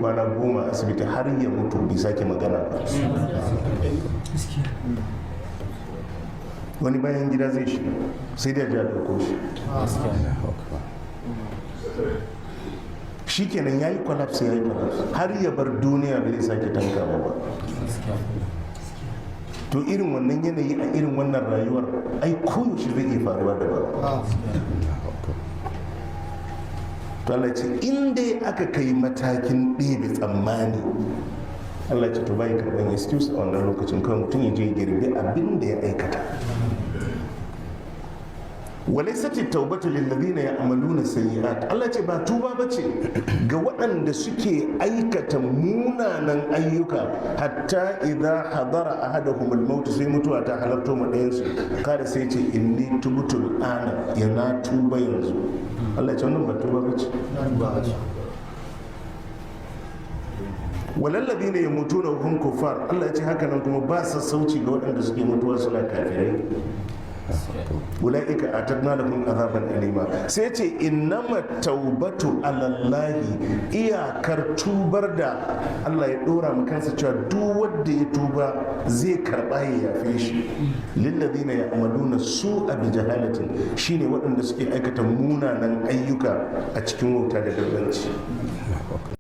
kwana 10 asibiti har ya mutu bai sake magana ba. Wani bayan gida zai shi sai da ya dauko shi shi kenan ya yi collapse har ya bar duniya bai sake tankawa ba. To irin wannan yanayi a irin wannan rayuwar ai koyaushe zai iya faruwa da ba. To Allah ce in dai aka kai matakin ɗebe tsammani, Allah ce to bai karɓar excuse a wannan lokacin, kawai mutum ya je girbe abin da ya aikata. walaysat at-taubatu lil ladina ya'maluna sayyi'at, Allah ce ba tuba bace ga waɗanda suke aikata munanan ayyuka hatta idza hadara ahaduhum al-maut, sai mutuwa ta halarto mu ɗayan su kada sai ce inni tubtu ana, yana tuba yanzu. Allah ce wannan ba tuba bace. walalladi ne ya mutu na hukun kufar, Allah ya ce haka nan kuma ba sassauci ga waɗanda suke mutuwa suna kafirai. ula'ika atadna lahum azaban alima. sai ce innama taubatu alallahi, iyakar tubar da Allah ya dora mu kansa cewa duk wanda ya tuba zai karba ya yafe shi. lilladina ya'maluna su'a bi jahalatin, shine waɗanda suke aikata munanan ayyuka a cikin wauta da dabbanci.